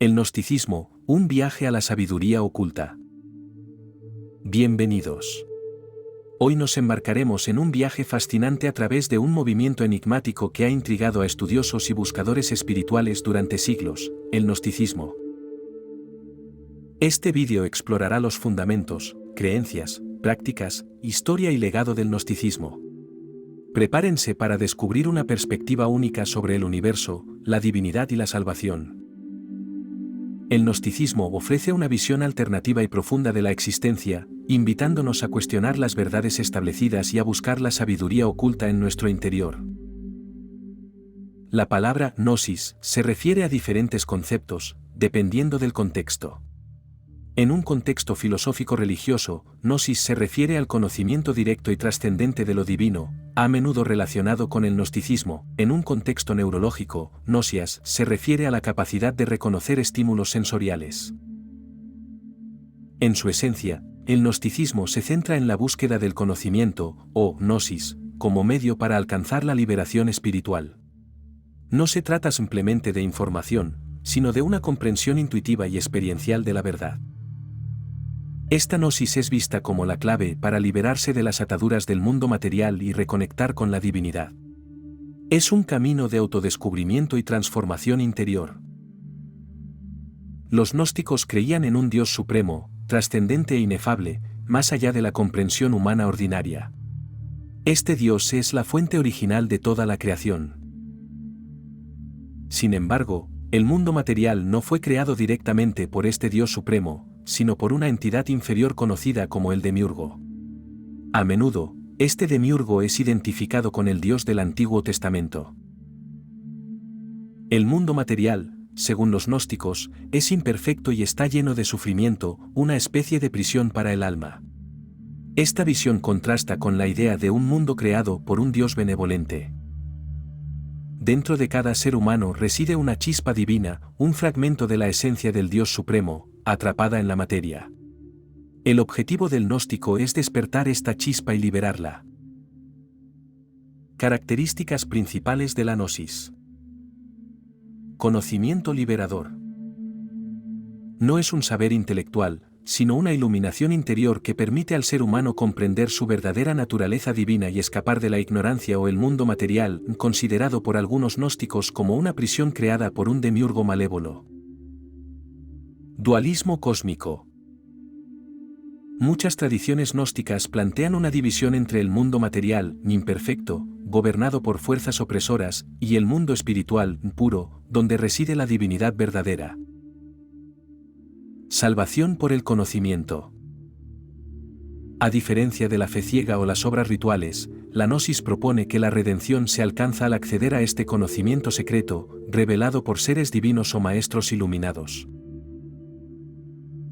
El gnosticismo, un viaje a la sabiduría oculta. Bienvenidos. Hoy nos embarcaremos en un viaje fascinante a través de un movimiento enigmático que ha intrigado a estudiosos y buscadores espirituales durante siglos, el gnosticismo. Este vídeo explorará los fundamentos, creencias, prácticas, historia y legado del gnosticismo. Prepárense para descubrir una perspectiva única sobre el universo, la divinidad y la salvación. El gnosticismo ofrece una visión alternativa y profunda de la existencia, invitándonos a cuestionar las verdades establecidas y a buscar la sabiduría oculta en nuestro interior. La palabra gnosis se refiere a diferentes conceptos, dependiendo del contexto. En un contexto filosófico-religioso, gnosis se refiere al conocimiento directo y trascendente de lo divino, a menudo relacionado con el gnosticismo. En un contexto neurológico, gnosias se refiere a la capacidad de reconocer estímulos sensoriales. En su esencia, el gnosticismo se centra en la búsqueda del conocimiento, o gnosis, como medio para alcanzar la liberación espiritual. No se trata simplemente de información, sino de una comprensión intuitiva y experiencial de la verdad. Esta gnosis es vista como la clave para liberarse de las ataduras del mundo material y reconectar con la divinidad. Es un camino de autodescubrimiento y transformación interior. Los gnósticos creían en un Dios supremo, trascendente e inefable, más allá de la comprensión humana ordinaria. Este Dios es la fuente original de toda la creación. Sin embargo, el mundo material no fue creado directamente por este Dios supremo, sino por una entidad inferior conocida como el demiurgo. A menudo, este demiurgo es identificado con el Dios del Antiguo Testamento. El mundo material, según los gnósticos, es imperfecto y está lleno de sufrimiento, una especie de prisión para el alma. Esta visión contrasta con la idea de un mundo creado por un Dios benevolente. Dentro de cada ser humano reside una chispa divina, un fragmento de la esencia del Dios supremo, atrapada en la materia. El objetivo del gnóstico es despertar esta chispa y liberarla. Características principales de la gnosis. Conocimiento liberador. No es un saber intelectual, sino una iluminación interior que permite al ser humano comprender su verdadera naturaleza divina y escapar de la ignorancia o el mundo material, considerado por algunos gnósticos como una prisión creada por un demiurgo malévolo. Dualismo cósmico. Muchas tradiciones gnósticas plantean una división entre el mundo material, imperfecto, gobernado por fuerzas opresoras, y el mundo espiritual, puro, donde reside la divinidad verdadera. Salvación por el conocimiento. A diferencia de la fe ciega o las obras rituales, la gnosis propone que la redención se alcanza al acceder a este conocimiento secreto, revelado por seres divinos o maestros iluminados.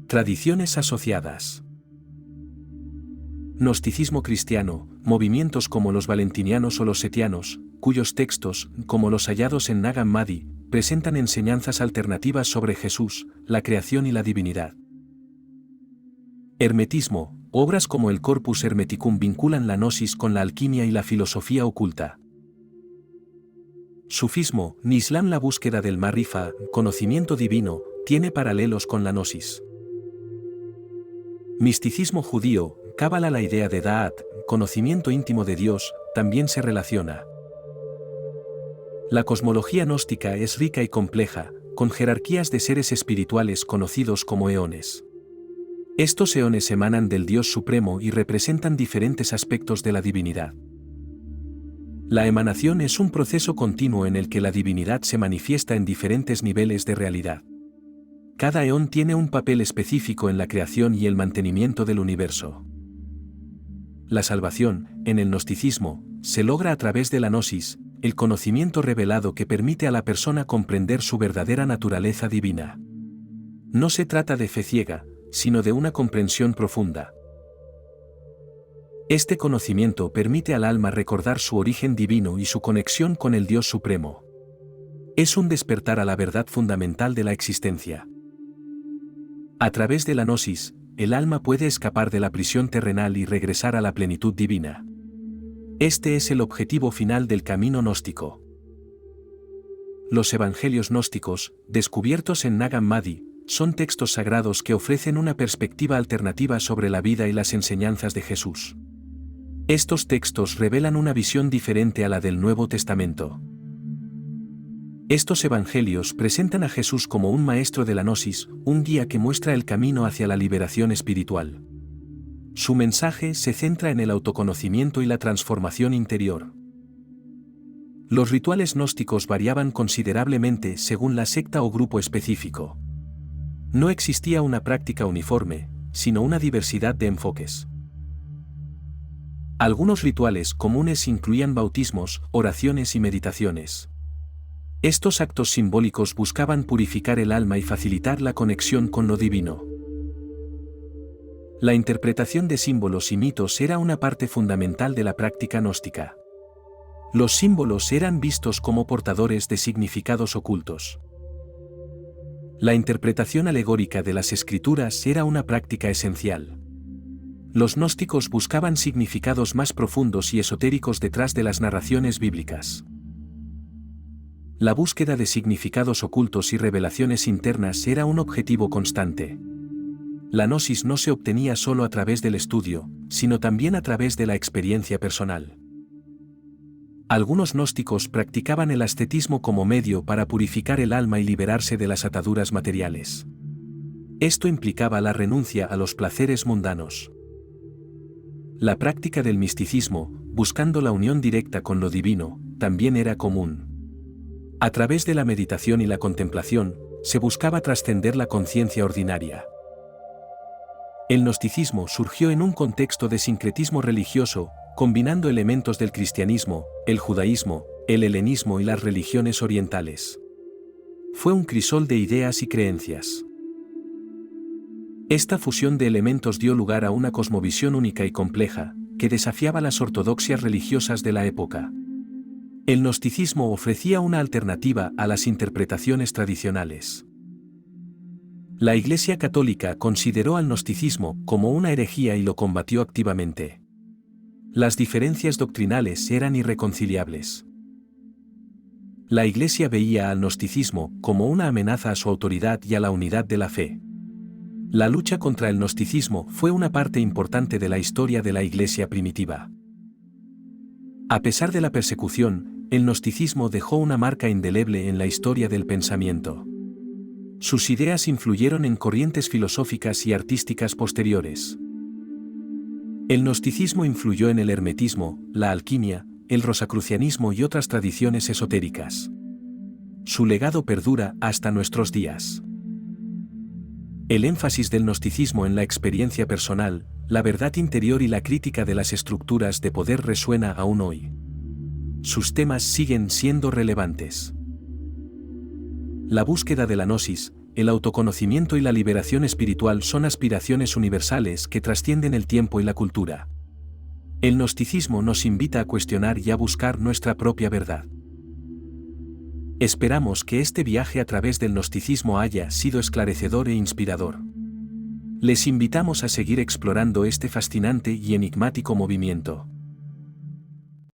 Tradiciones asociadas. Gnosticismo cristiano, movimientos como los valentinianos o los setianos, cuyos textos, como los hallados en Nag Hammadi, presentan enseñanzas alternativas sobre Jesús, la creación y la divinidad. Hermetismo, obras como el Corpus Hermeticum vinculan la gnosis con la alquimia y la filosofía oculta. Sufismo, en Islam la búsqueda del Marifa, conocimiento divino, tiene paralelos con la gnosis. Misticismo judío, Cábala la idea de Da'at, conocimiento íntimo de Dios, también se relaciona. La cosmología gnóstica es rica y compleja, con jerarquías de seres espirituales conocidos como eones. Estos eones emanan del Dios Supremo y representan diferentes aspectos de la divinidad. La emanación es un proceso continuo en el que la divinidad se manifiesta en diferentes niveles de realidad. Cada eón tiene un papel específico en la creación y el mantenimiento del universo. La salvación, en el gnosticismo, se logra a través de la gnosis, el conocimiento revelado que permite a la persona comprender su verdadera naturaleza divina. No se trata de fe ciega, sino de una comprensión profunda. Este conocimiento permite al alma recordar su origen divino y su conexión con el Dios Supremo. Es un despertar a la verdad fundamental de la existencia. A través de la gnosis, el alma puede escapar de la prisión terrenal y regresar a la plenitud divina. Este es el objetivo final del camino gnóstico. Los evangelios gnósticos, descubiertos en Nag Hammadi, son textos sagrados que ofrecen una perspectiva alternativa sobre la vida y las enseñanzas de Jesús. Estos textos revelan una visión diferente a la del Nuevo Testamento. Estos evangelios presentan a Jesús como un maestro de la gnosis, un guía que muestra el camino hacia la liberación espiritual. Su mensaje se centra en el autoconocimiento y la transformación interior. Los rituales gnósticos variaban considerablemente según la secta o grupo específico. No existía una práctica uniforme, sino una diversidad de enfoques. Algunos rituales comunes incluían bautismos, oraciones y meditaciones. Estos actos simbólicos buscaban purificar el alma y facilitar la conexión con lo divino. La interpretación de símbolos y mitos era una parte fundamental de la práctica gnóstica. Los símbolos eran vistos como portadores de significados ocultos. La interpretación alegórica de las escrituras era una práctica esencial. Los gnósticos buscaban significados más profundos y esotéricos detrás de las narraciones bíblicas. La búsqueda de significados ocultos y revelaciones internas era un objetivo constante. La gnosis no se obtenía solo a través del estudio, sino también a través de la experiencia personal. Algunos gnósticos practicaban el ascetismo como medio para purificar el alma y liberarse de las ataduras materiales. Esto implicaba la renuncia a los placeres mundanos. La práctica del misticismo, buscando la unión directa con lo divino, también era común. A través de la meditación y la contemplación, se buscaba trascender la conciencia ordinaria. El gnosticismo surgió en un contexto de sincretismo religioso, combinando elementos del cristianismo, el judaísmo, el helenismo y las religiones orientales. Fue un crisol de ideas y creencias. Esta fusión de elementos dio lugar a una cosmovisión única y compleja, que desafiaba las ortodoxias religiosas de la época. El gnosticismo ofrecía una alternativa a las interpretaciones tradicionales. La Iglesia Católica consideró al gnosticismo como una herejía y lo combatió activamente. Las diferencias doctrinales eran irreconciliables. La Iglesia veía al gnosticismo como una amenaza a su autoridad y a la unidad de la fe. La lucha contra el gnosticismo fue una parte importante de la historia de la Iglesia primitiva. A pesar de la persecución, el gnosticismo dejó una marca indeleble en la historia del pensamiento. Sus ideas influyeron en corrientes filosóficas y artísticas posteriores. El gnosticismo influyó en el hermetismo, la alquimia, el rosacrucianismo y otras tradiciones esotéricas. Su legado perdura hasta nuestros días. El énfasis del gnosticismo en la experiencia personal, la verdad interior y la crítica de las estructuras de poder resuena aún hoy. Sus temas siguen siendo relevantes. La búsqueda de la gnosis, el autoconocimiento y la liberación espiritual son aspiraciones universales que trascienden el tiempo y la cultura. El gnosticismo nos invita a cuestionar y a buscar nuestra propia verdad. Esperamos que este viaje a través del gnosticismo haya sido esclarecedor e inspirador. Les invitamos a seguir explorando este fascinante y enigmático movimiento.